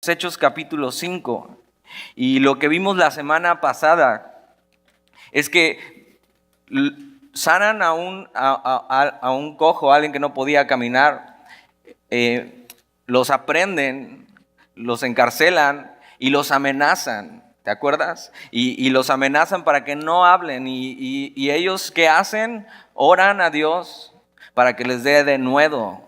Hechos capítulo 5. Y lo que vimos la semana pasada es que sanan a un cojo, a alguien que no podía caminar. Los aprenden, los encarcelan y los amenazan. ¿Te acuerdas? Y los amenazan para que no hablen. Y ellos, ¿qué hacen? Oran a Dios para que les dé denuedo,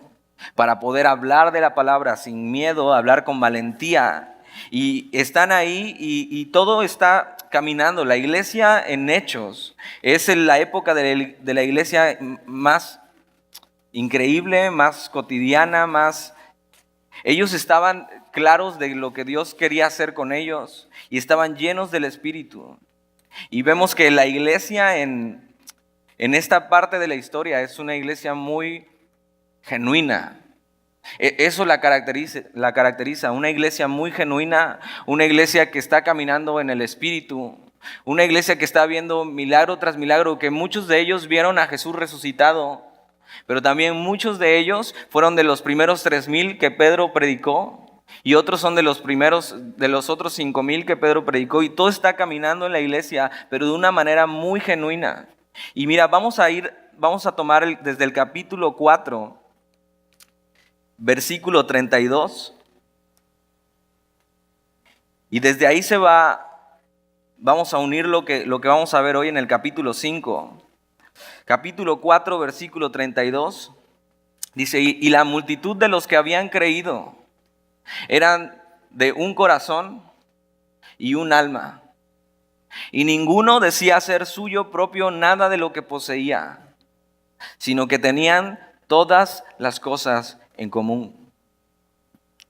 para poder hablar de la palabra sin miedo, hablar con valentía. Y están ahí y todo está caminando. La iglesia en Hechos es la época de la iglesia más increíble, más cotidiana, más... Ellos estaban claros de lo que Dios quería hacer con ellos y estaban llenos del Espíritu. Y vemos que la iglesia en esta parte de la historia es una iglesia muy genuina. Eso la caracteriza, una iglesia muy genuina, una iglesia que está caminando en el Espíritu, una iglesia que está viendo milagro tras milagro, que muchos de ellos vieron a Jesús resucitado, pero también muchos de ellos fueron de los primeros 3,000 que Pedro predicó, y otros son de los otros 5,000 que Pedro predicó, y todo está caminando en la iglesia, pero de una manera muy genuina. Y mira, vamos a tomar desde el capítulo 4, versículo 32, y desde ahí vamos a unir lo que vamos a ver hoy en el capítulo 5. Capítulo 4, versículo 32, dice, y la multitud de los que habían creído eran de un corazón y un alma, y ninguno decía ser suyo propio nada de lo que poseía, sino que tenían todas las cosas en común.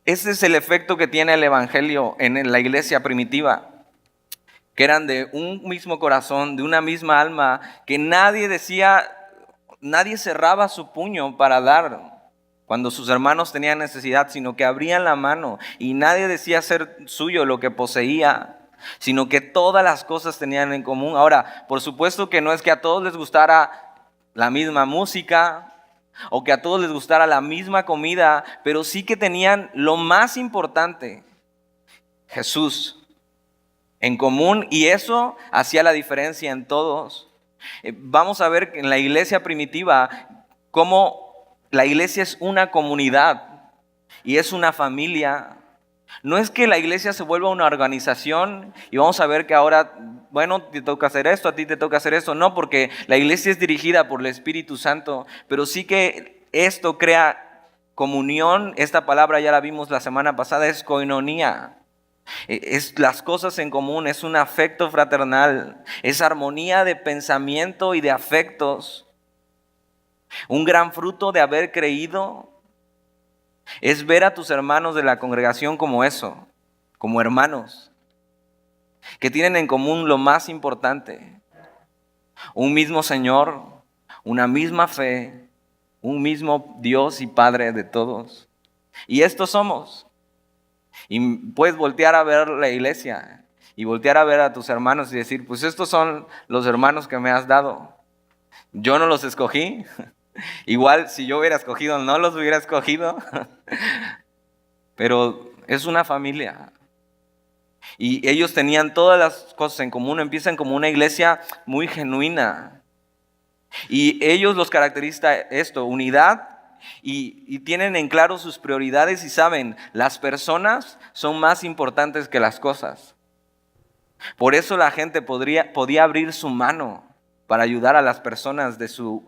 Ese es el efecto que tiene el evangelio en la iglesia primitiva, que eran de un mismo corazón, de una misma alma, que nadie cerraba su puño para dar cuando sus hermanos tenían necesidad, sino que abrían la mano, y nadie decía ser suyo lo que poseía, sino que todas las cosas tenían en común. Ahora, por supuesto que no es que a todos les gustara la misma música, o que a todos les gustara la misma comida, pero sí que tenían lo más importante, Jesús, en común, y eso hacía la diferencia en todos. Vamos a ver en la iglesia primitiva cómo la iglesia es una comunidad y es una familia. No es que la iglesia se vuelva una organización y vamos a ver que ahora, bueno, te toca hacer esto, a ti te toca hacer esto. No, porque la iglesia es dirigida por el Espíritu Santo, pero sí que esto crea comunión. Esta palabra ya la vimos la semana pasada, es koinonía. Es las cosas en común, es un afecto fraternal, es armonía de pensamiento y de afectos. Un gran fruto de haber creído es ver a tus hermanos de la congregación como eso, como hermanos, que tienen en común lo más importante: un mismo Señor, una misma fe, un mismo Dios y Padre de todos. Y estos somos. Y puedes voltear a ver la iglesia y voltear a ver a tus hermanos y decir, pues estos son los hermanos que me has dado. Yo no los escogí. Igual si yo hubiera escogido, no los hubiera escogido. Pero es una familia. Y ellos tenían todas las cosas en común. Empiezan como una iglesia muy genuina. Y ellos los caracteriza esto, unidad. Y tienen en claro sus prioridades y saben, las personas son más importantes que las cosas. Por eso la gente podía abrir su mano para ayudar a las personas de su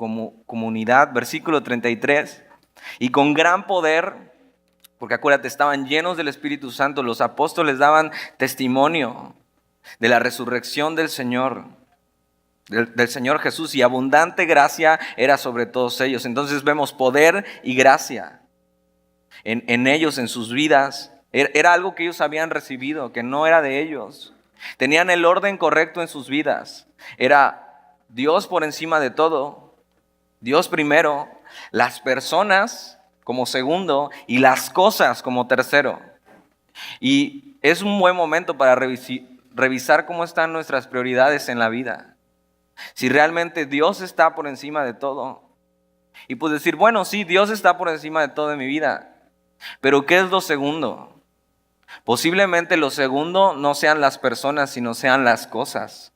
comunidad. Versículo 33. Y con gran poder, porque acuérdate, estaban llenos del Espíritu Santo, los apóstoles daban testimonio de la resurrección del Señor Jesús, y abundante gracia era sobre todos ellos. Entonces vemos poder y gracia en ellos, en sus vidas. Era algo que ellos habían recibido, que no era de ellos. Tenían el orden correcto en sus vidas. Era Dios por encima de todo, Dios primero, las personas como segundo y las cosas como tercero. Y es un buen momento para revisar cómo están nuestras prioridades en la vida. Si realmente Dios está por encima de todo. Y pues decir, bueno, sí, Dios está por encima de todo en mi vida. Pero ¿qué es lo segundo? Posiblemente lo segundo no sean las personas, sino sean las cosas.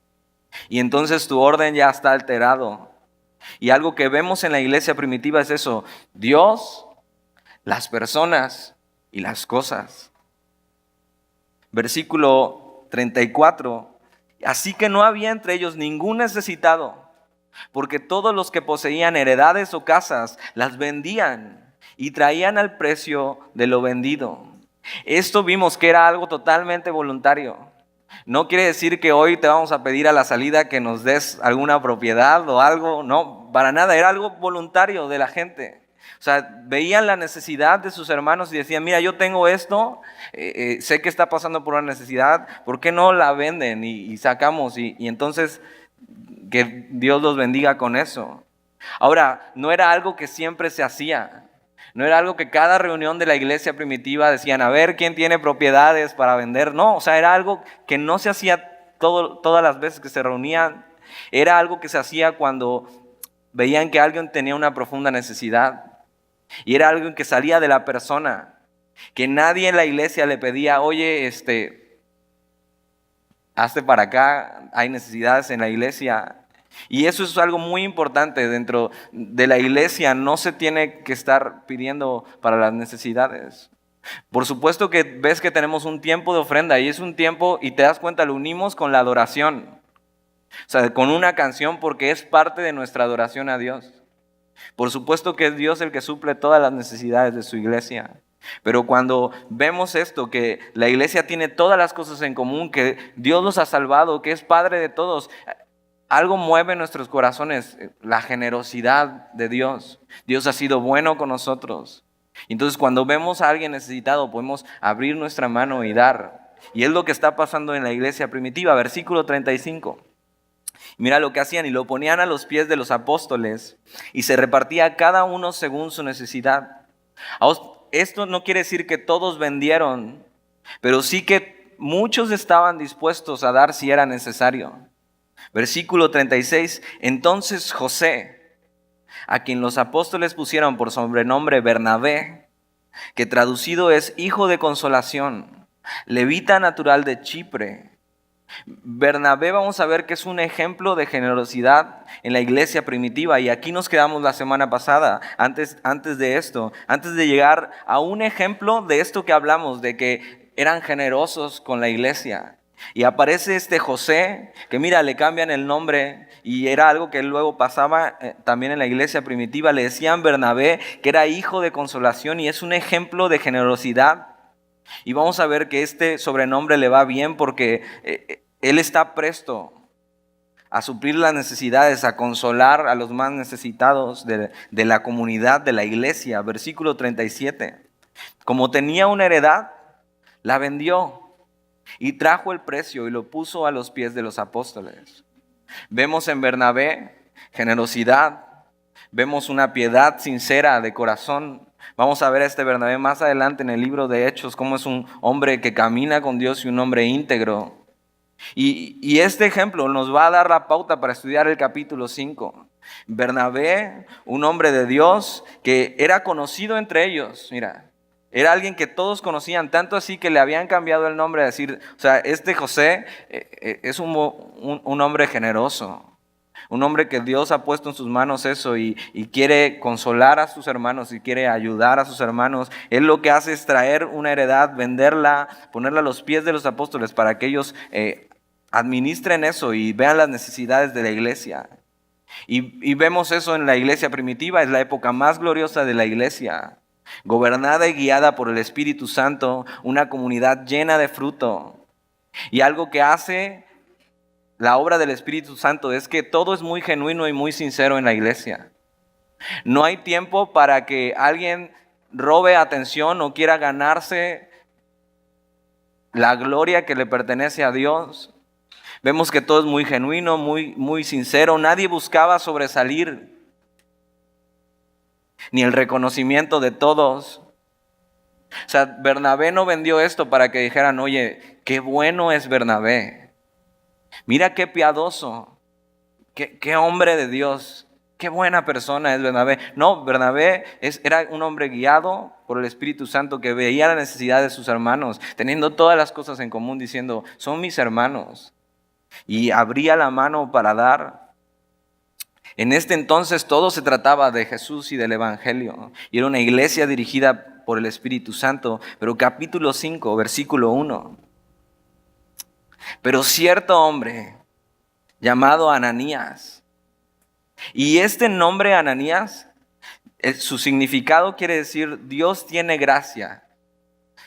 Y entonces tu orden ya está alterado. Y algo que vemos en la iglesia primitiva es eso: Dios, las personas y las cosas. Versículo 34. Así que no había entre ellos ningún necesitado, porque todos los que poseían heredades o casas las vendían y traían al precio de lo vendido. Esto vimos que era algo totalmente voluntario. No quiere decir que hoy te vamos a pedir a la salida que nos des alguna propiedad o algo, no, para nada, era algo voluntario de la gente. O sea, veían la necesidad de sus hermanos y decían: mira, yo tengo esto, sé que está pasando por una necesidad, ¿por qué no la venden y sacamos? Y entonces que Dios los bendiga con eso. Ahora, no era algo que siempre se hacía. No era algo que cada reunión de la iglesia primitiva decían: a ver, ¿quién tiene propiedades para vender? No, o sea, era algo que no se hacía todas las veces que se reunían. Era algo que se hacía cuando veían que alguien tenía una profunda necesidad. Y era algo que salía de la persona. Que nadie en la iglesia le pedía: oye, hazte para acá, hay necesidades en la iglesia. Y eso es algo muy importante dentro de la iglesia. No se tiene que estar pidiendo para las necesidades. Por supuesto que ves que tenemos un tiempo de ofrenda y es un tiempo, y te das cuenta, lo unimos con la adoración. O sea, con una canción, porque es parte de nuestra adoración a Dios. Por supuesto que es Dios el que suple todas las necesidades de su iglesia. Pero cuando vemos esto, que la iglesia tiene todas las cosas en común, que Dios los ha salvado, que es Padre de todos, algo mueve en nuestros corazones: la generosidad de Dios. Dios ha sido bueno con nosotros. Entonces, cuando vemos a alguien necesitado, podemos abrir nuestra mano y dar. Y es lo que está pasando en la iglesia primitiva. Versículo 35. Mira lo que hacían: y lo ponían a los pies de los apóstoles, y se repartía cada uno según su necesidad. Esto no quiere decir que todos vendieron, pero sí que muchos estaban dispuestos a dar si era necesario. Versículo 36. Entonces José, a quien los apóstoles pusieron por sobrenombre Bernabé, que traducido es hijo de consolación, levita natural de Chipre. Bernabé, vamos a ver que es un ejemplo de generosidad en la iglesia primitiva, y aquí nos quedamos la semana pasada, antes de esto, antes de llegar a un ejemplo de esto que hablamos, de que eran generosos con la iglesia. Y aparece este José, que mira, le cambian el nombre, y era algo que luego pasaba también en la iglesia primitiva. Le decían Bernabé, que era hijo de consolación, y es un ejemplo de generosidad. Y vamos a ver que este sobrenombre le va bien porque él está presto a suplir las necesidades, a consolar a los más necesitados de la comunidad, de la iglesia. Versículo 37. Como tenía una heredad, la vendió y trajo el precio y lo puso a los pies de los apóstoles. Vemos en Bernabé generosidad, vemos una piedad sincera de corazón. Vamos a ver a este Bernabé más adelante en el libro de Hechos, cómo es un hombre que camina con Dios y un hombre íntegro. Y este ejemplo nos va a dar la pauta para estudiar el capítulo 5. Bernabé, un hombre de Dios que era conocido entre ellos, mira, era alguien que todos conocían, tanto así que le habían cambiado el nombre a decir, o sea, este José es un hombre generoso. Un hombre que Dios ha puesto en sus manos eso y quiere consolar a sus hermanos y quiere ayudar a sus hermanos. Él lo que hace es traer una heredad, venderla, ponerla a los pies de los apóstoles para que ellos administren eso y vean las necesidades de la iglesia. Y vemos eso en la iglesia primitiva, es la época más gloriosa de la iglesia. Gobernada y guiada por el Espíritu Santo, una comunidad llena de fruto. Y algo que hace la obra del Espíritu Santo es que todo es muy genuino y muy sincero en la iglesia. No hay tiempo para que alguien robe atención o quiera ganarse la gloria que le pertenece a Dios. Vemos que todo es muy genuino, muy sincero. Nadie buscaba sobresalir, ni el reconocimiento de todos. O sea, Bernabé no vendió esto para que dijeran: oye, qué bueno es Bernabé. Mira qué piadoso, qué hombre de Dios. qué buena persona es Bernabé. No, Bernabé era un hombre guiado por el Espíritu Santo que veía la necesidad de sus hermanos, teniendo todas las cosas en común, diciendo, son mis hermanos. Y abría la mano para dar. En este entonces todo se trataba de Jesús y del Evangelio. Y era una iglesia dirigida por el Espíritu Santo. Pero capítulo 5, versículo 1. Pero cierto hombre llamado Ananías. Y este nombre Ananías, su significado quiere decir Dios tiene gracia.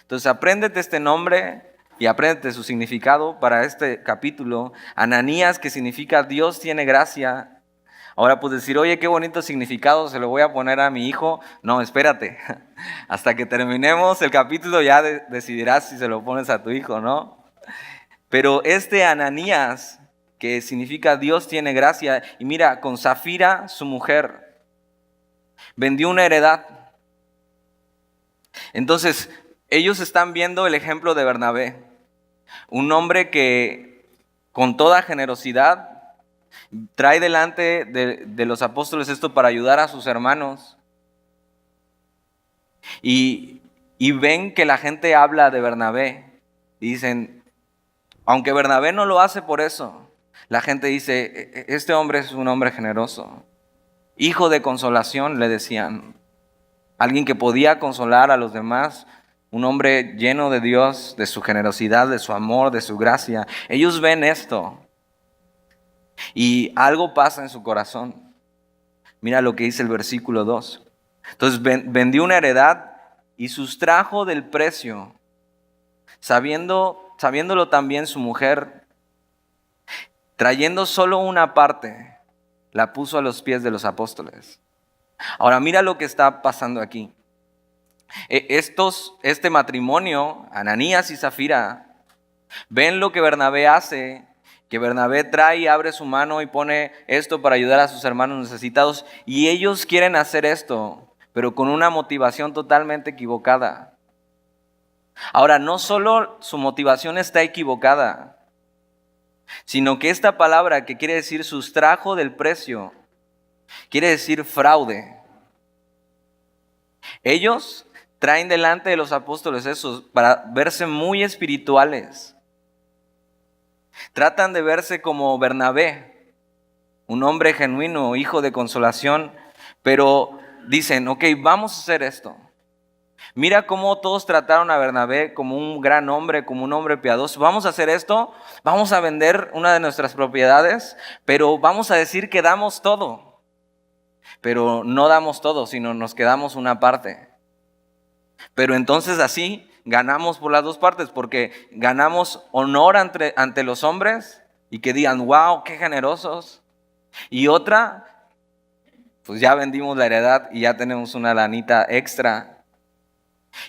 Entonces apréndete este nombre y apréndete su significado para este capítulo. Ananías, que significa Dios tiene gracia. Ahora puedes decir, oye, qué bonito significado, se lo voy a poner a mi hijo. No, espérate. Hasta que terminemos el capítulo ya decidirás si se lo pones a tu hijo, ¿no? Pero este Ananías, que significa Dios tiene gracia, y mira, con Zafira, su mujer, vendió una heredad. Entonces, ellos están viendo el ejemplo de Bernabé, un hombre que con toda generosidad trae delante de los apóstoles esto para ayudar a sus hermanos. Y ven que la gente habla de Bernabé. Y dicen, aunque Bernabé no lo hace por eso, la gente dice, este hombre es un hombre generoso. Hijo de consolación, le decían. Alguien que podía consolar a los demás. Un hombre lleno de Dios, de su generosidad, de su amor, de su gracia. Ellos ven esto. Y algo pasa en su corazón. Mira lo que dice el versículo 2. Entonces vendió una heredad y sustrajo del precio, sabiéndolo también su mujer, trayendo solo una parte, la puso a los pies de los apóstoles. Ahora mira lo que está pasando aquí. Este matrimonio, Ananías y Zafira, ven lo que Bernabé hace, que Bernabé trae y abre su mano y pone esto para ayudar a sus hermanos necesitados. Y ellos quieren hacer esto, pero con una motivación totalmente equivocada. Ahora, no solo su motivación está equivocada, sino que esta palabra que quiere decir sustrajo del precio, quiere decir fraude. Ellos traen delante de los apóstoles esos para verse muy espirituales. Tratan de verse como Bernabé, un hombre genuino, hijo de consolación, pero dicen, ok, vamos a hacer esto. Mira cómo todos trataron a Bernabé como un gran hombre, como un hombre piadoso. Vamos a hacer esto, vamos a vender una de nuestras propiedades, pero vamos a decir que damos todo. Pero no damos todo, sino nos quedamos una parte. Pero entonces así ganamos por las dos partes, porque ganamos honor ante los hombres y que digan, wow, qué generosos. Y otra, pues ya vendimos la heredad y ya tenemos una lanita extra.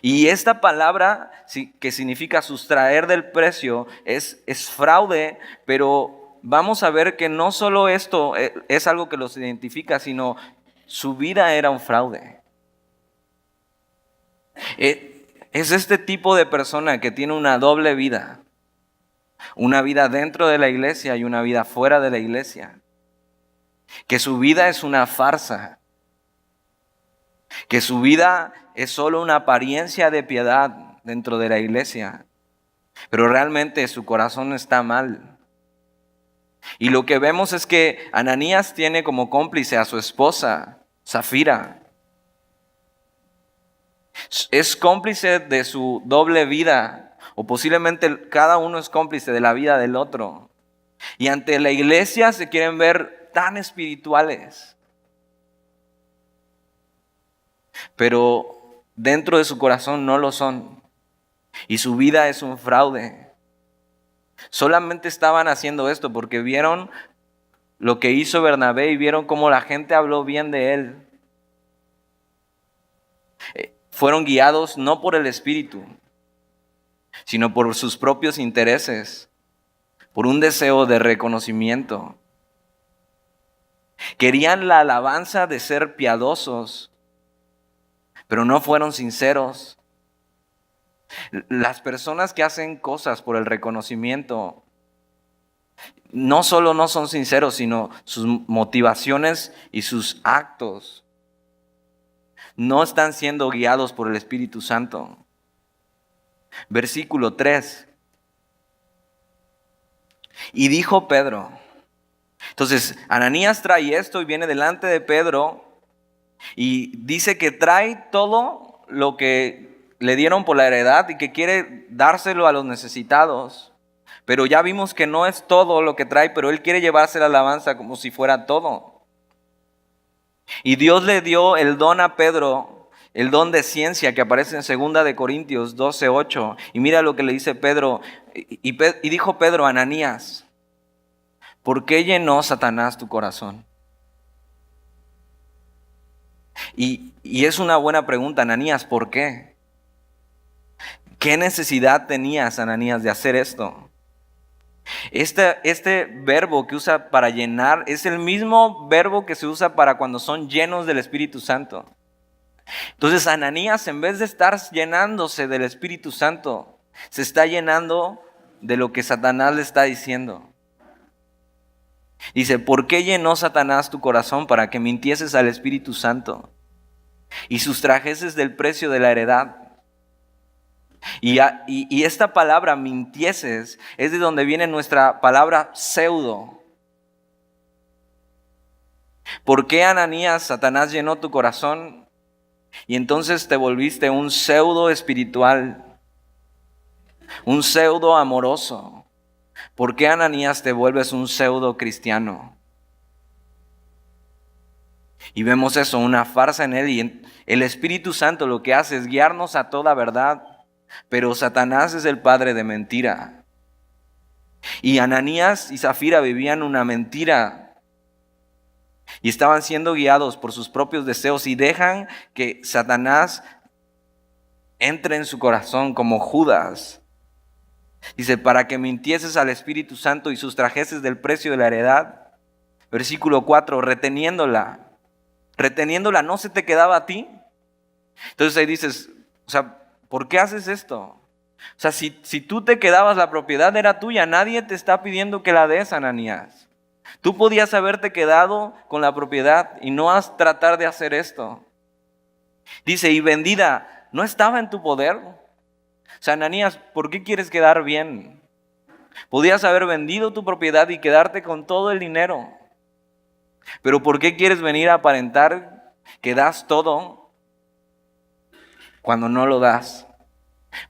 Y esta palabra que significa sustraer del precio es fraude, pero vamos a ver que no solo esto es algo que los identifica, sino su vida era un fraude. Es este tipo de persona que tiene una doble vida. Una vida dentro de la iglesia y una vida fuera de la iglesia. Que su vida es una farsa. Que su vida es solo una apariencia de piedad dentro de la iglesia. Pero realmente su corazón está mal. Y lo que vemos es que Ananías tiene como cómplice a su esposa, Zafira. Es cómplice de su doble vida, o posiblemente cada uno es cómplice de la vida del otro. Y ante la iglesia se quieren ver tan espirituales, pero dentro de su corazón no lo son. Y su vida es un fraude. Solamente estaban haciendo esto porque vieron lo que hizo Bernabé y vieron cómo la gente habló bien de él. Fueron guiados no por el Espíritu, sino por sus propios intereses, por un deseo de reconocimiento. Querían la alabanza de ser piadosos, pero no fueron sinceros. Las personas que hacen cosas por el reconocimiento No solo no son sinceros, sino sus motivaciones y sus actos no están siendo guiados por el Espíritu Santo. Versículo 3. Y dijo Pedro. Entonces, Ananías trae esto y viene delante de Pedro y dice que trae todo lo que le dieron por la heredad y que quiere dárselo a los necesitados. Pero ya vimos que no es todo lo que trae, pero él quiere llevarse la alabanza como si fuera todo. Y Dios le dio el don a Pedro, el don de ciencia que aparece en 2 de Corintios 12:8. Y mira lo que le dice Pedro. Y dijo Pedro a Ananías: ¿por qué llenó Satanás tu corazón? Y es una buena pregunta, Ananías, ¿por qué? ¿Qué necesidad tenías, Ananías, de hacer esto? Este verbo que usa para llenar es el mismo verbo que se usa para cuando son llenos del Espíritu Santo. Entonces Ananías, en vez de estar llenándose del Espíritu Santo, se está llenando de lo que Satanás le está diciendo. Dice: ¿por qué llenó Satanás tu corazón para que mintieses al Espíritu Santo y sustrajeses del precio de la heredad? Y esta palabra mintieses es de donde viene nuestra palabra pseudo. ¿Por qué, Ananías, Satanás llenó tu corazón y entonces te volviste un pseudo espiritual, un pseudo amoroso? ¿Por qué, Ananías, te vuelves un pseudo cristiano? Y vemos eso, una farsa en él, y el Espíritu Santo lo que hace es guiarnos a toda verdad, pero Satanás es el padre de mentira. Y Ananías y Zafira vivían una mentira y estaban siendo guiados por sus propios deseos y dejan que Satanás entre en su corazón como Judas. Dice: para que mintieses al Espíritu Santo y sustrajeses del precio de la heredad. Versículo 4, reteniéndola no se te quedaba a ti. Entonces ahí dices, o sea, ¿por qué haces esto? O sea, si tú te quedabas, la propiedad era tuya, nadie te está pidiendo que la des, Ananías. Tú podías haberte quedado con la propiedad y no has tratar de hacer esto. Dice: y vendida, ¿no estaba en tu poder? O sea, Ananías, ¿por qué quieres quedar bien? Podías haber vendido tu propiedad y quedarte con todo el dinero. Pero ¿por qué quieres venir a aparentar que das todo cuando no lo das?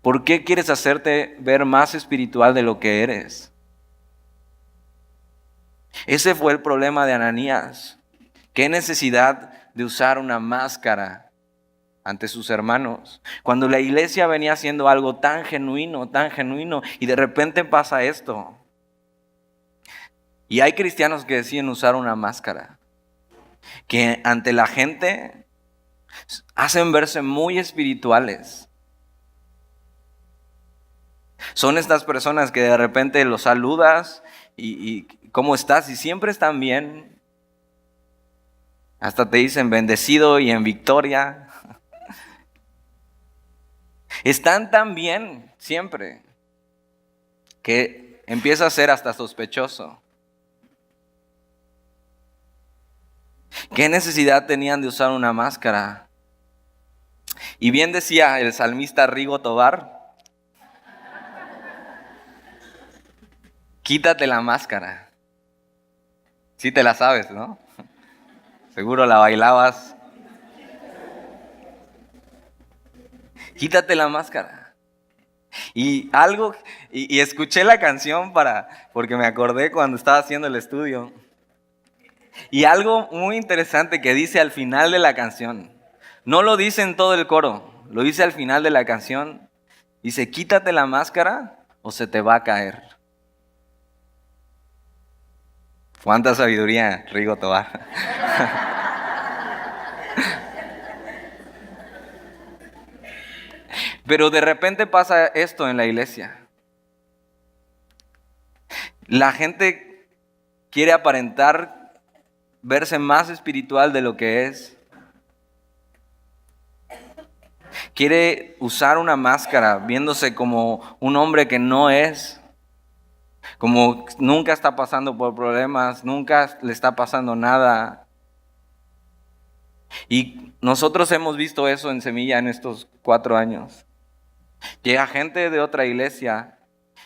¿Por qué quieres hacerte ver más espiritual de lo que eres? Ese fue el problema de Ananías. ¿Qué necesidad de usar una máscara ante sus hermanos? Cuando la iglesia venía haciendo algo tan genuino, y de repente pasa esto. Y hay cristianos que deciden usar una máscara, que ante la gente hacen verse muy espirituales. Son estas personas que de repente los saludas y ¿cómo estás? Y siempre están bien. Hasta te dicen bendecido y en victoria. Están tan bien siempre que empieza a ser hasta sospechoso. ¿Qué necesidad tenían de usar una máscara? Y bien decía el salmista Rigo Tobar: quítate la máscara. Sí te la sabes, ¿no? Seguro la bailabas. Quítate la máscara. Y escuché la canción porque me acordé cuando estaba haciendo el estudio. Y algo muy interesante que dice al final de la canción. No lo dice en todo el coro, lo dice al final de la canción. Dice: quítate la máscara o se te va a caer. ¿Cuánta sabiduría, Rigo Tobar? Pero de repente pasa esto en la iglesia. La gente quiere aparentar verse más espiritual de lo que es. Quiere usar una máscara viéndose como un hombre que no es. como nunca está pasando por problemas, nunca le está pasando nada. Y nosotros hemos visto eso en Semilla en estos 4 años. Llega gente de otra iglesia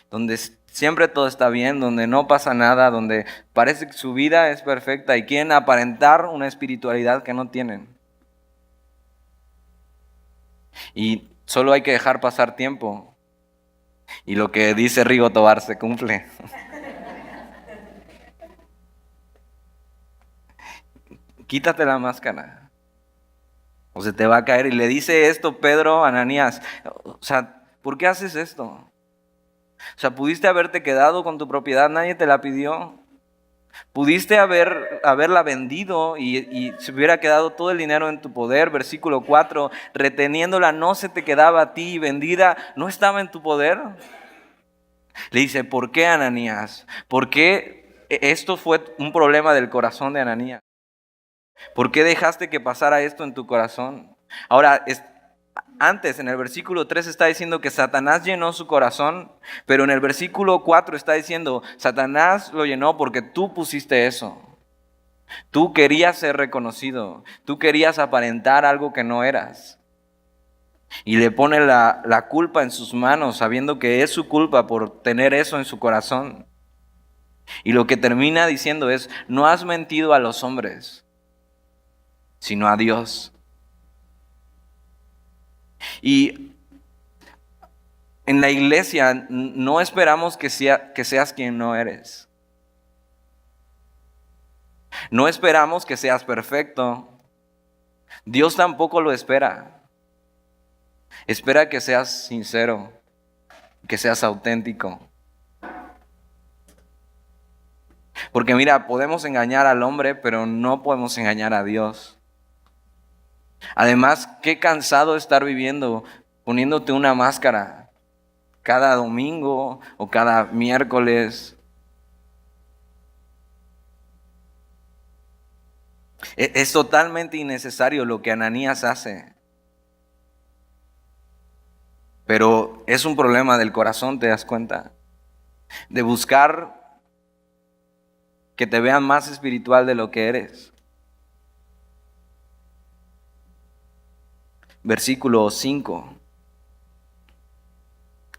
donde siempre todo está bien, donde no pasa nada, donde parece que su vida es perfecta y quieren aparentar una espiritualidad que no tienen. Y solo hay que dejar pasar tiempo. Y lo que dice Rigo Tobar se cumple. Quítate la máscara, o se te va a caer. Y le dice esto Pedro a Ananías. O sea, ¿por qué haces esto? O sea, pudiste haberte quedado con tu propiedad, nadie te la pidió. Pudiste haberla vendido y se hubiera quedado todo el dinero en tu poder. Versículo 4, reteniéndola no se te quedaba a ti, vendida no estaba en tu poder. Le dice, ¿por qué, Ananías? ¿Por qué esto fue un problema del corazón de Ananías? ¿Por qué dejaste que pasara esto en tu corazón? Ahora, antes en el versículo 3 está diciendo que Satanás llenó su corazón, pero en el versículo 4 está diciendo, Satanás lo llenó porque tú pusiste eso. Tú querías ser reconocido, tú querías aparentar algo que no eras. Y le pone la culpa en sus manos, sabiendo que es su culpa por tener eso en su corazón. Y lo que termina diciendo es, no has mentido a los hombres, sino a Dios. Y en la iglesia no esperamos que seas quien no eres. No esperamos que seas perfecto. Dios tampoco lo espera. Espera que seas sincero, que seas auténtico. Porque mira, podemos engañar al hombre, pero no podemos engañar a Dios. Además, qué cansado estar viviendo poniéndote una máscara cada domingo o cada miércoles. Es totalmente innecesario lo que Ananías hace. Pero es un problema del corazón, ¿te das cuenta? De buscar que te vean más espiritual de lo que eres. Versículo 5.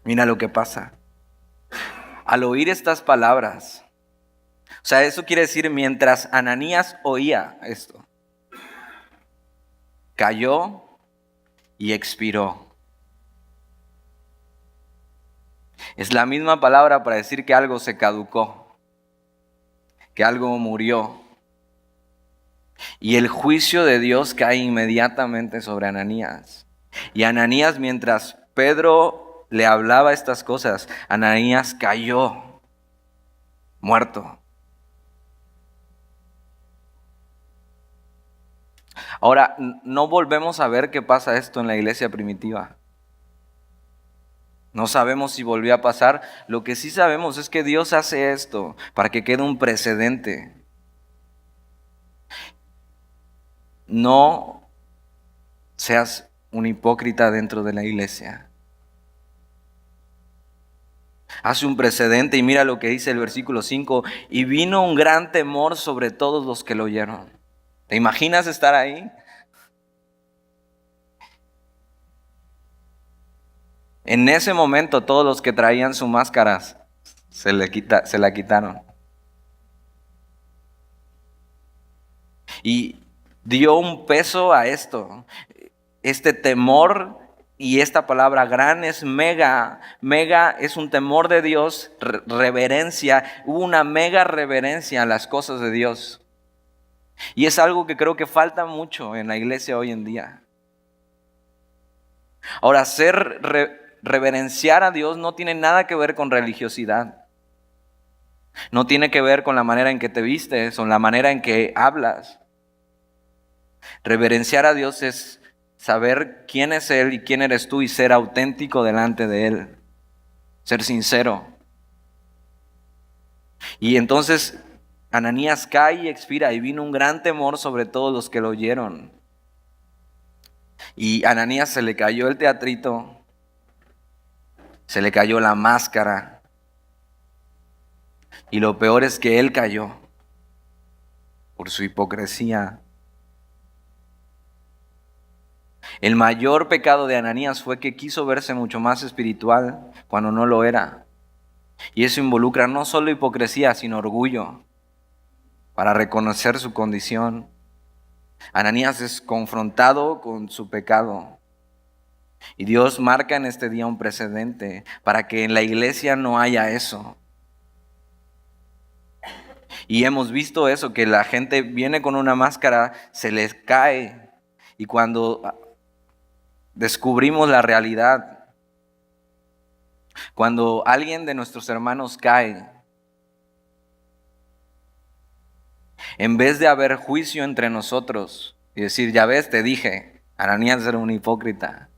Mira lo que pasa. Al oír estas palabras, o sea, eso quiere decir mientras Ananías oía esto, cayó y expiró. Es la misma palabra para decir que algo se caducó, que algo murió. Y el juicio de Dios cae inmediatamente sobre Ananías. Y Ananías, mientras Pedro le hablaba estas cosas, Ananías cayó muerto. Ahora, no volvemos a ver qué pasa esto en la iglesia primitiva. No sabemos si volvió a pasar. Lo que sí sabemos es que Dios hace esto para que quede un precedente. No seas un hipócrita dentro de la iglesia. Hace un precedente y mira lo que dice el versículo 5. Y vino un gran temor sobre todos los que lo oyeron. ¿Te imaginas estar ahí? En ese momento todos los que traían sus máscaras se la quitaron. Y dio un peso a esto. Este temor y esta palabra gran es mega. Mega es un temor de Dios, reverencia. Hubo una mega reverencia a las cosas de Dios. Y es algo que creo que falta mucho en la iglesia hoy en día. Ahora, reverenciar a Dios no tiene nada que ver con religiosidad. No tiene que ver con la manera en que te vistes o la manera en que hablas. Reverenciar a Dios es saber quién es Él y quién eres tú y ser auténtico delante de Él. Ser sincero. Y entonces Ananías cae y expira y vino un gran temor sobre todos los que lo oyeron. Y a Ananías se le cayó el teatrito, se le cayó la máscara. Y lo peor es que él cayó por su hipocresía. El mayor pecado de Ananías fue que quiso verse mucho más espiritual cuando no lo era. Y eso involucra no solo hipocresía, sino orgullo para reconocer su condición. Ananías es confrontado con su pecado. Y Dios marca en este día un precedente para que en la iglesia no haya eso. Y hemos visto eso, que la gente viene con una máscara, se les cae. Y cuando descubrimos la realidad, cuando alguien de nuestros hermanos cae, en vez de haber juicio entre nosotros y decir, ya ves, te dije, Ananías era un hipócrita.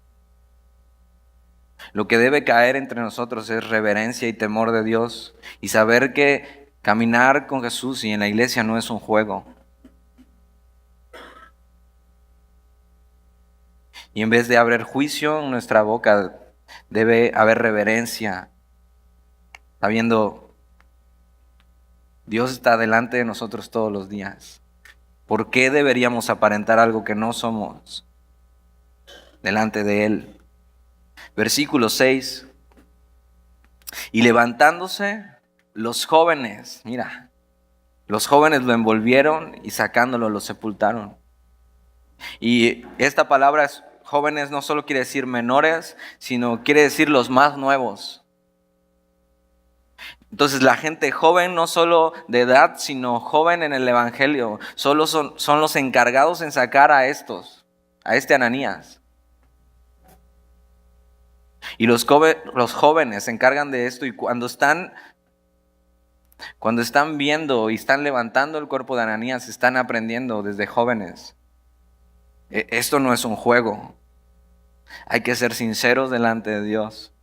Lo que debe caer entre nosotros es reverencia y temor de Dios y saber que caminar con Jesús y en la iglesia no es un juego. Y en vez de haber juicio en nuestra boca, debe haber reverencia, sabiendo Dios está delante de nosotros todos los días. ¿Por qué deberíamos aparentar algo que no somos delante de Él? Versículo 6. Y levantándose los jóvenes, mira, los jóvenes lo envolvieron y sacándolo lo sepultaron. Y esta palabra jóvenes no solo quiere decir menores, sino quiere decir los más nuevos. Entonces la gente joven, no solo de edad, sino joven en el evangelio, solo son los encargados en sacar a este Ananías. Y los jóvenes se encargan de esto y cuando están viendo y están levantando el cuerpo de Ananías, están aprendiendo desde jóvenes. Esto no es un juego. Hay que ser sinceros delante de Dios.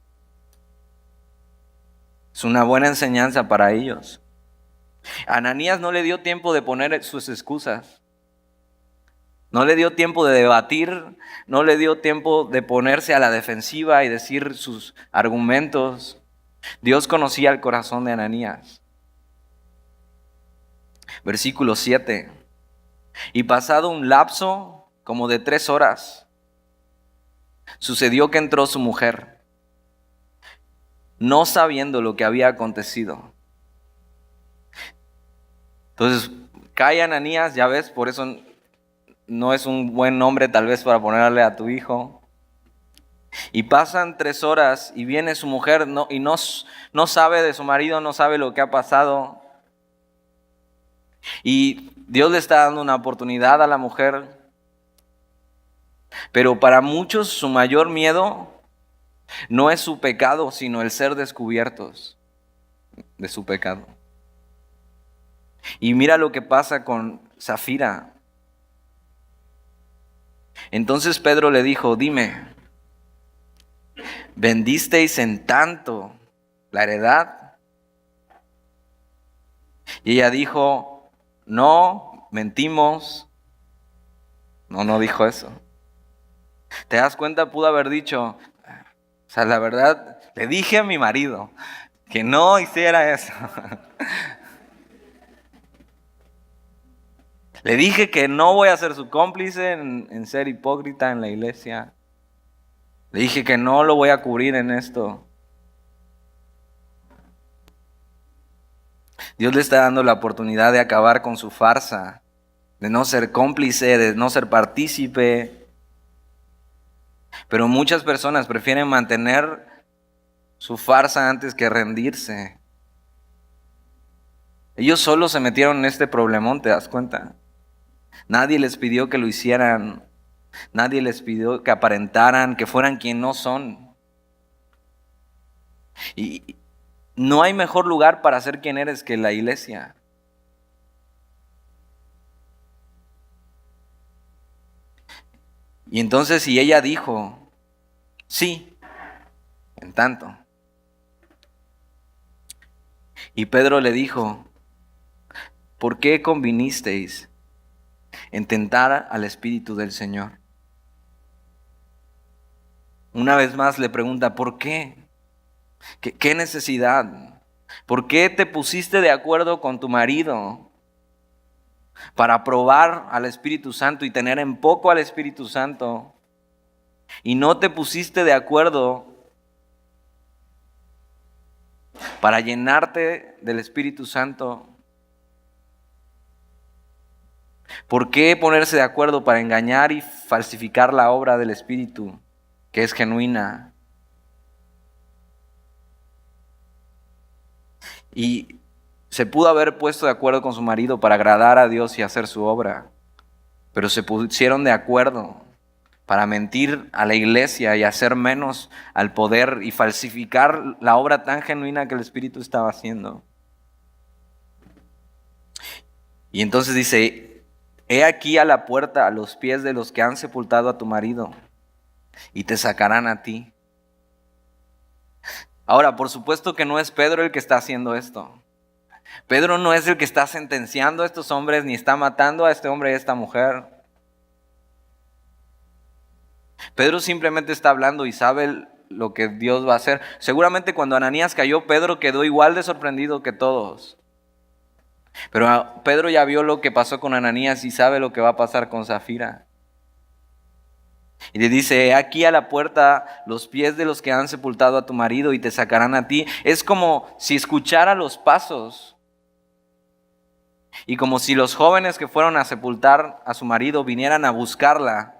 Es una buena enseñanza para ellos. Ananías no le dio tiempo de poner sus excusas. No le dio tiempo de debatir, no le dio tiempo de ponerse a la defensiva y decir sus argumentos. Dios conocía el corazón de Ananías. Versículo 7. Y pasado un lapso como de 3 horas, sucedió que entró su mujer, no sabiendo lo que había acontecido. Entonces, cae Ananías, ya ves, por eso no es un buen nombre tal vez para ponerle a tu hijo. Y pasan 3 horas y viene su mujer y no sabe de su marido, no sabe lo que ha pasado. Y Dios le está dando una oportunidad a la mujer. Pero para muchos su mayor miedo no es su pecado, sino el ser descubiertos de su pecado. Y mira lo que pasa con Zafira. Entonces Pedro le dijo, dime, ¿vendisteis en tanto la heredad? Y ella dijo, no, mentimos. No dijo eso. ¿Te das cuenta? Pudo haber dicho, o sea, la verdad, le dije a mi marido que no hiciera eso. Le dije que no voy a ser su cómplice en ser hipócrita en la iglesia. Le dije que no lo voy a cubrir en esto. Dios le está dando la oportunidad de acabar con su farsa, de no ser cómplice, de no ser partícipe. Pero muchas personas prefieren mantener su farsa antes que rendirse. Ellos solo se metieron en este problemón, ¿te das cuenta? Nadie les pidió que lo hicieran. Nadie les pidió que aparentaran, que fueran quien no son. Y no hay mejor lugar para ser quien eres que la iglesia. Y entonces si ella dijo, sí, en tanto. Y Pedro le dijo, ¿por qué convinisteis en tentar al Espíritu del Señor? Una vez más le pregunta, ¿por qué? ¿Qué necesidad? ¿Por qué te pusiste de acuerdo con tu marido para probar al Espíritu Santo y tener en poco al Espíritu Santo? Y no te pusiste de acuerdo para llenarte del Espíritu Santo. ¿Por qué ponerse de acuerdo para engañar y falsificar la obra del Espíritu, que es genuina? Y se pudo haber puesto de acuerdo con su marido para agradar a Dios y hacer su obra, pero se pusieron de acuerdo para mentir a la iglesia y hacer menos al poder y falsificar la obra tan genuina que el Espíritu estaba haciendo. Y entonces dice: he aquí a la puerta a los pies de los que han sepultado a tu marido, y te sacarán a ti. Ahora, por supuesto que no es Pedro el que está haciendo esto. Pedro no es el que está sentenciando a estos hombres, ni está matando a este hombre y a esta mujer. Pedro simplemente está hablando y sabe lo que Dios va a hacer. Seguramente cuando Ananías cayó, Pedro quedó igual de sorprendido que todos. Pero Pedro ya vio lo que pasó con Ananías y sabe lo que va a pasar con Zafira. Y le dice: he aquí a la puerta los pies de los que han sepultado a tu marido y te sacarán a ti. Es como si escuchara los pasos. Y como si los jóvenes que fueron a sepultar a su marido vinieran a buscarla,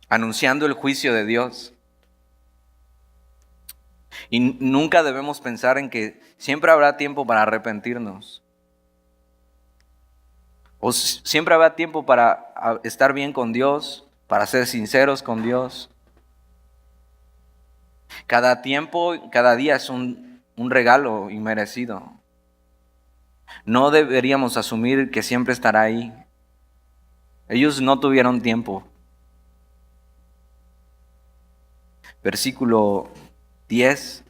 anunciando el juicio de Dios. Y nunca debemos pensar en que siempre habrá tiempo para arrepentirnos. O siempre habrá tiempo para estar bien con Dios, para ser sinceros con Dios. Cada tiempo, cada día es un regalo inmerecido. No deberíamos asumir que siempre estará ahí. Ellos no tuvieron tiempo. Versículo 10.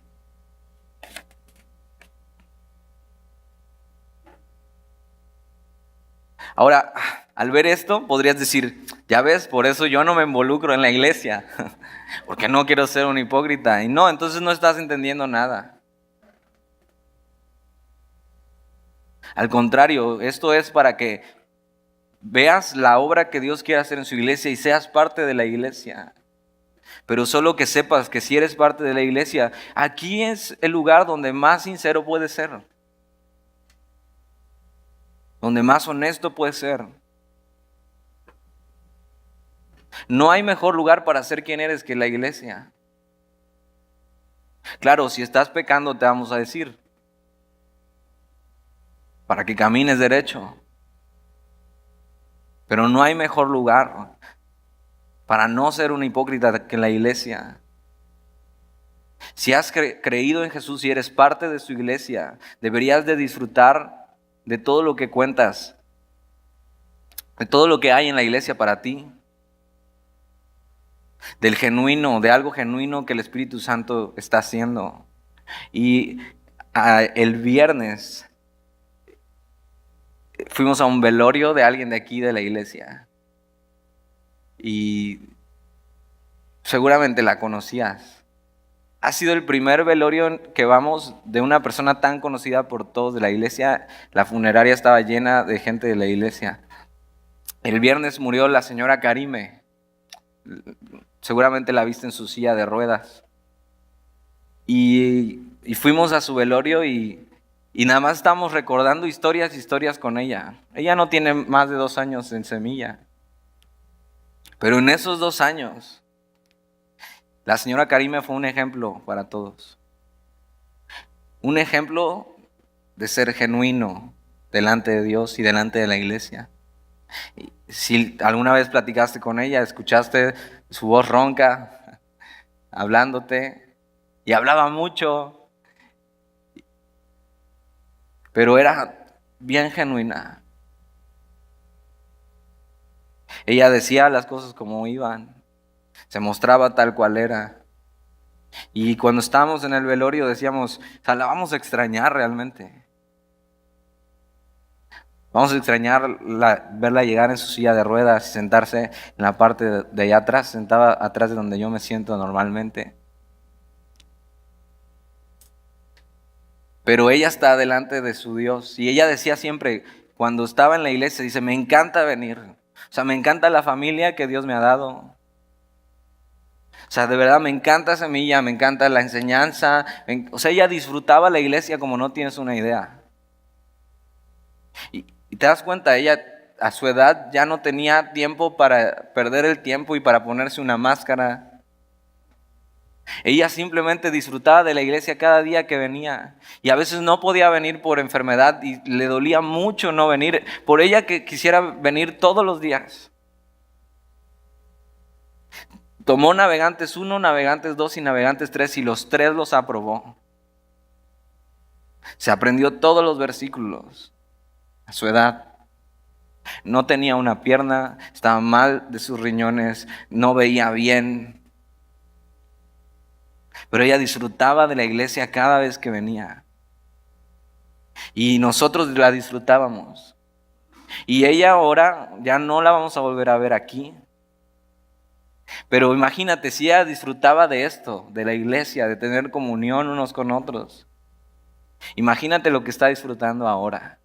Ahora, al ver esto, podrías decir: ya ves, por eso yo no me involucro en la iglesia, porque no quiero ser un hipócrita. Y no, entonces no estás entendiendo nada. Al contrario, esto es para que veas la obra que Dios quiere hacer en su iglesia y seas parte de la iglesia. Pero solo que sepas que si eres parte de la iglesia, aquí es el lugar donde más sincero puedes ser. Donde más honesto puedes ser. No hay mejor lugar para ser quien eres que la iglesia. Claro, si estás pecando te vamos a decir, para que camines derecho. Pero no hay mejor lugar para no ser un hipócrita que la iglesia. Si has creído en Jesús y eres parte de su iglesia, deberías de disfrutar de todo lo que cuentas, de todo lo que hay en la iglesia para ti, del genuino, de algo genuino que el Espíritu Santo está haciendo. Y el viernes fuimos a un velorio de alguien de aquí de la iglesia y seguramente la conocías. Ha sido el primer velorio que vamos de una persona tan conocida por todos de la iglesia. La funeraria estaba llena de gente de la iglesia. El viernes murió la señora Karime. Seguramente la viste en su silla de ruedas. Y fuimos a su velorio y nada más estamos recordando historias con ella. Ella no tiene más de 2 años en Semilla. Pero en esos 2 años, la señora Karime fue un ejemplo para todos. Un ejemplo de ser genuino delante de Dios y delante de la iglesia. Si alguna vez platicaste con ella, escuchaste su voz ronca, hablándote, y hablaba mucho, pero era bien genuina. Ella decía las cosas como iban, se mostraba tal cual era. Y cuando estábamos en el velorio decíamos: o sea, la vamos a extrañar realmente. Vamos a extrañar verla llegar en su silla de ruedas y sentarse en la parte de allá atrás, sentada atrás de donde yo me siento normalmente. pero ella está delante de su Dios. Y ella decía siempre, cuando estaba en la iglesia, dice, me encanta venir. O sea, me encanta la familia que Dios me ha dado. O sea, de verdad me encanta Semilla, me encanta la enseñanza. O sea, ella disfrutaba la iglesia como no tienes una idea. Y te das cuenta, ella a su edad ya no tenía tiempo para perder el tiempo y para ponerse una máscara. Ella simplemente disfrutaba de la iglesia cada día que venía. Y a veces no podía venir por enfermedad y le dolía mucho no venir. Por ella que quisiera venir todos los días. Tomó Navegantes 1, Navegantes 2 y Navegantes 3 y los 3 los aprobó. Se aprendió todos los versículos a su edad. No tenía una pierna, estaba mal de sus riñones, no veía bien. Pero ella disfrutaba de la iglesia cada vez que venía. Y nosotros la disfrutábamos. Y ella ahora ya no la vamos a volver a ver aquí. Pero imagínate, si ella disfrutaba de esto, de la iglesia, de tener comunión unos con otros. Imagínate lo que está disfrutando ahora.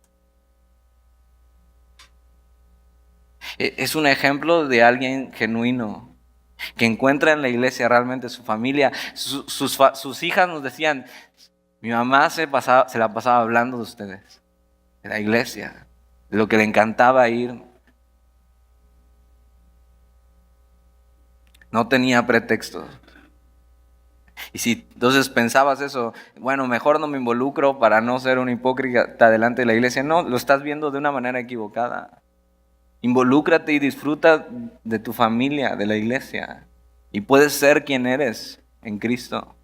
Es un ejemplo de alguien genuino, que encuentra en la iglesia realmente su familia. Sus hijas nos decían, mi mamá se la pasaba hablando de ustedes, de la iglesia, de lo que le encantaba ir. No tenía pretextos. Y si entonces pensabas eso, bueno, mejor no me involucro para no ser un hipócrita delante de la iglesia. No, lo estás viendo de una manera equivocada. Involúcrate y disfruta de tu familia, de la iglesia. Y puedes ser quien eres en Cristo.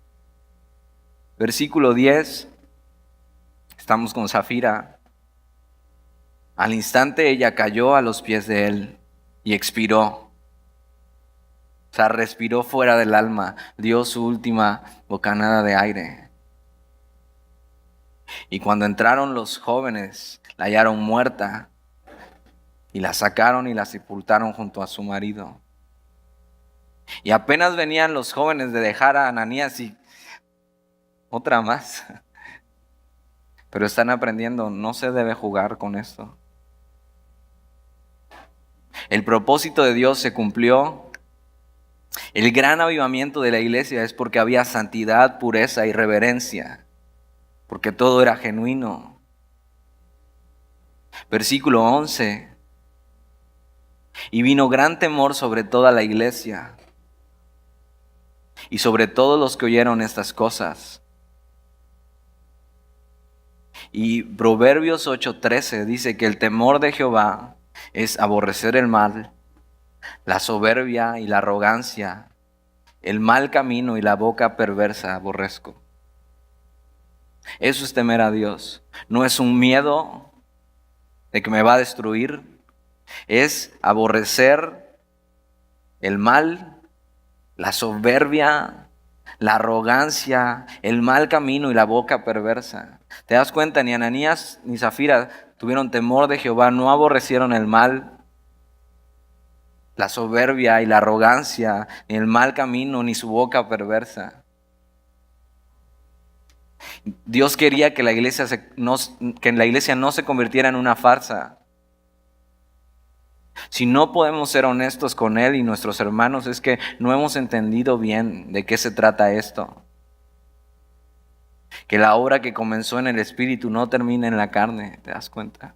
Versículo 10. Estamos con Zafira. Al instante ella cayó a los pies de él y expiró. O sea, respiró fuera del alma, dio su última bocanada de aire. Y cuando entraron los jóvenes, la hallaron muerta y la sacaron y la sepultaron junto a su marido. Y apenas venían los jóvenes de dejar a Ananías y otra más. Pero están aprendiendo, no se debe jugar con esto. El propósito de Dios se cumplió. El gran avivamiento de la iglesia es porque había santidad, pureza y reverencia, porque todo era genuino. Versículo 11. Y vino gran temor sobre toda la iglesia y sobre todos los que oyeron estas cosas. Y Proverbios 8:13 dice que el temor de Jehová es aborrecer el mal, la soberbia y la arrogancia, el mal camino y la boca perversa aborrezco. Eso es temer a Dios. No es un miedo de que me va a destruir. Es aborrecer el mal, la soberbia, la arrogancia, el mal camino y la boca perversa. ¿Te das cuenta? Ni Ananías ni Zafira tuvieron temor de Jehová, no aborrecieron el mal, la soberbia y la arrogancia, ni el mal camino, ni su boca perversa. Dios quería que la iglesia no se convirtiera en una farsa. Si no podemos ser honestos con Él y nuestros hermanos, es que no hemos entendido bien de qué se trata esto. Que la obra que comenzó en el Espíritu no termina en la carne, ¿te das cuenta?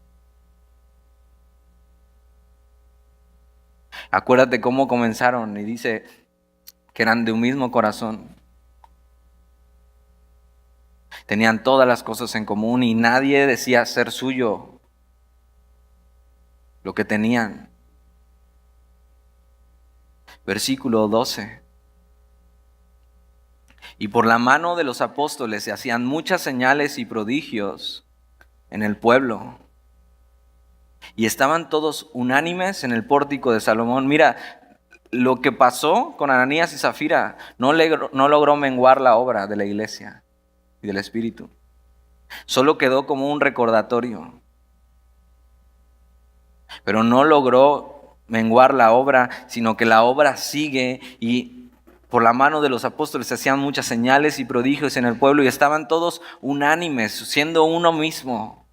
Acuérdate cómo comenzaron y dice que eran de un mismo corazón. Tenían todas las cosas en común y nadie decía ser suyo lo que tenían. Versículo 12. Y por la mano de los apóstoles se hacían muchas señales y prodigios en el pueblo. Y estaban todos unánimes en el pórtico de Salomón. Mira, lo que pasó con Ananías y Zafira no logró menguar la obra de la iglesia y del Espíritu. Solo quedó como un recordatorio. Pero no logró menguar la obra, sino que la obra sigue y Por la mano de los apóstoles se hacían muchas señales y prodigios en el pueblo y estaban todos unánimes, siendo uno mismo.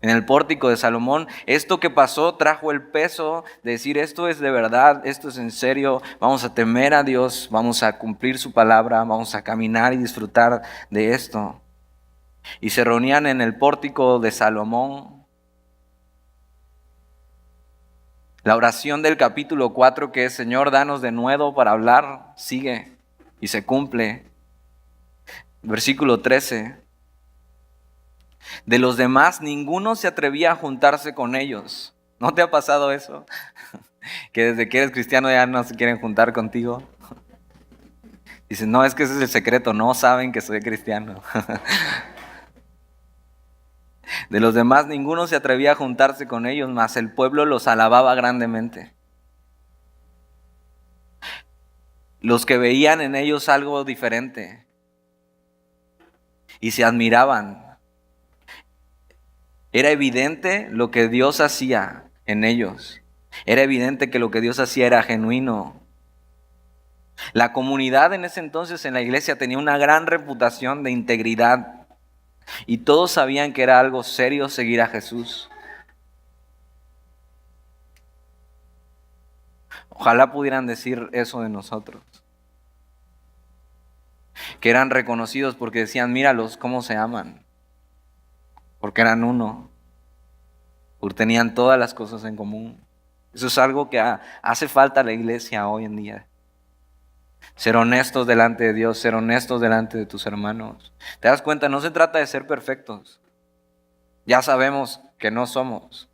En el pórtico de Salomón, esto que pasó trajo el peso de decir, esto es de verdad, esto es en serio, vamos a temer a Dios, vamos a cumplir su palabra, vamos a caminar y disfrutar de esto. Y se reunían en el pórtico de Salomón. La oración del capítulo 4, que es Señor, danos de nuevo para hablar, sigue y se cumple. Versículo 13. De los demás, ninguno se atrevía a juntarse con ellos. ¿No te ha pasado eso? Que desde que eres cristiano ya no se quieren juntar contigo. Dicen, no, es que ese es el secreto, no saben que soy cristiano. De los demás, ninguno se atrevía a juntarse con ellos, mas el pueblo los alababa grandemente. Los que veían en ellos algo diferente y se admiraban. Era evidente lo que Dios hacía en ellos. Era evidente que lo que Dios hacía era genuino. La comunidad en ese entonces en la iglesia tenía una gran reputación de integridad y todos sabían que era algo serio seguir a Jesús. Ojalá pudieran decir eso de nosotros. Que eran reconocidos porque decían, míralos cómo se aman. Porque eran uno. Porque tenían todas las cosas en común. Eso es algo que hace falta a la iglesia hoy en día. Ser honestos delante de Dios, ser honestos delante de tus hermanos. ¿Te das cuenta? No se trata de ser perfectos. Ya sabemos que no somos.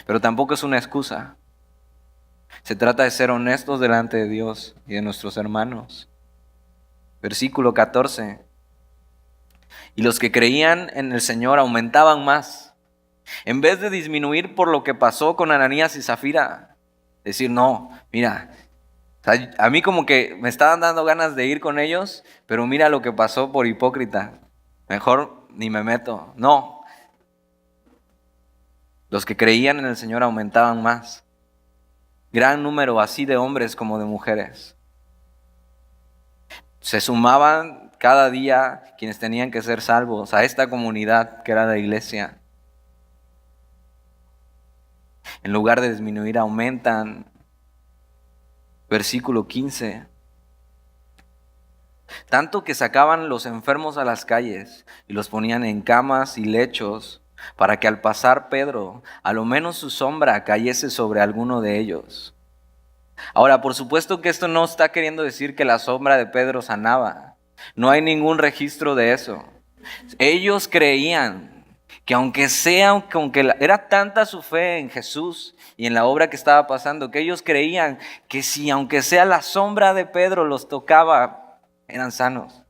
Pero tampoco es una excusa. Se trata de ser honestos delante de Dios y de nuestros hermanos. Versículo 14. Y los que creían en el Señor aumentaban más. En vez de disminuir por lo que pasó con Ananías y Zafira. Decir, no, mira, a mí como que me estaban dando ganas de ir con ellos, pero mira lo que pasó por hipócrita. Mejor ni me meto. No. Los que creían en el Señor aumentaban más. Gran número así de hombres como de mujeres. Se sumaban cada día quienes tenían que ser salvos a esta comunidad que era la iglesia. En lugar de disminuir, aumentan. Versículo 15. Tanto que sacaban los enfermos a las calles y los ponían en camas y lechos para que al pasar Pedro, a lo menos su sombra cayese sobre alguno de ellos. Ahora, por supuesto que esto no está queriendo decir que la sombra de Pedro sanaba. No hay ningún registro de eso. Ellos creían que aunque era tanta su fe en Jesús y en la obra que estaba pasando, que ellos creían que si aunque sea la sombra de Pedro los tocaba, eran sanos.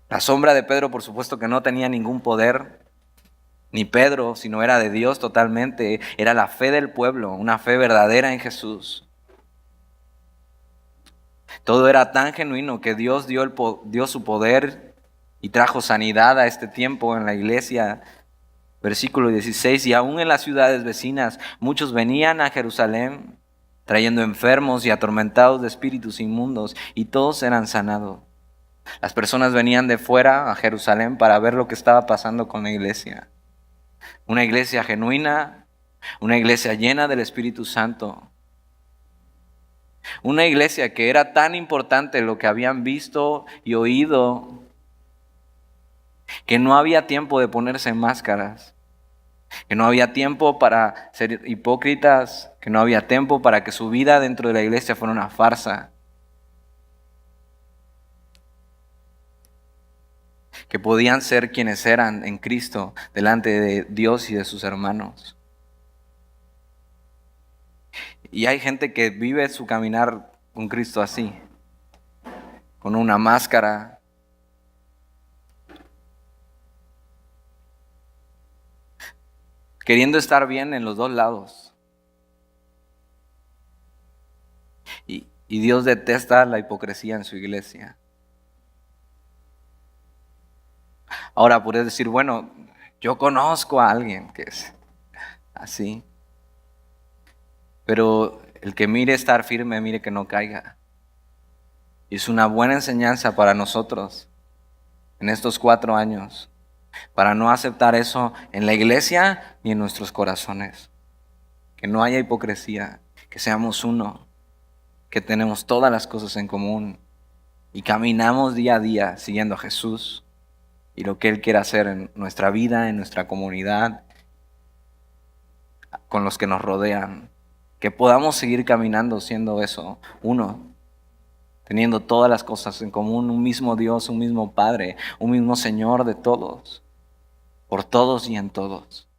La sombra de Pedro, por supuesto que no tenía ningún poder, ni Pedro, sino era de Dios totalmente. Era la fe del pueblo, una fe verdadera en Jesús. Todo era tan genuino que Dios dio su poder y trajo sanidad a este tiempo en la iglesia. Versículo 16, y aún en las ciudades vecinas, muchos venían a Jerusalén trayendo enfermos y atormentados de espíritus inmundos, y todos eran sanados. Las personas venían de fuera a Jerusalén para ver lo que estaba pasando con la iglesia. Una iglesia genuina, una iglesia llena del Espíritu Santo. Una iglesia que era tan importante lo que habían visto y oído, que no había tiempo de ponerse máscaras, que no había tiempo para ser hipócritas, que no había tiempo para que su vida dentro de la iglesia fuera una farsa. Que podían ser quienes eran en Cristo delante de Dios y de sus hermanos. Y hay gente que vive su caminar con Cristo así, con una máscara. Queriendo estar bien en los dos lados. Y Dios detesta la hipocresía en su iglesia. Ahora puedes decir, bueno, yo conozco a alguien que es así. Pero el que mire estar firme, mire que no caiga. Y es una buena enseñanza para nosotros en estos 4 años, para no aceptar eso en la iglesia ni en nuestros corazones. Que no haya hipocresía, que seamos uno, que tenemos todas las cosas en común y caminamos día a día siguiendo a Jesús y lo que Él quiere hacer en nuestra vida, en nuestra comunidad, con los que nos rodean. Que podamos seguir caminando siendo eso, uno, teniendo todas las cosas en común, un mismo Dios, un mismo Padre, un mismo Señor de todos, por todos y en todos.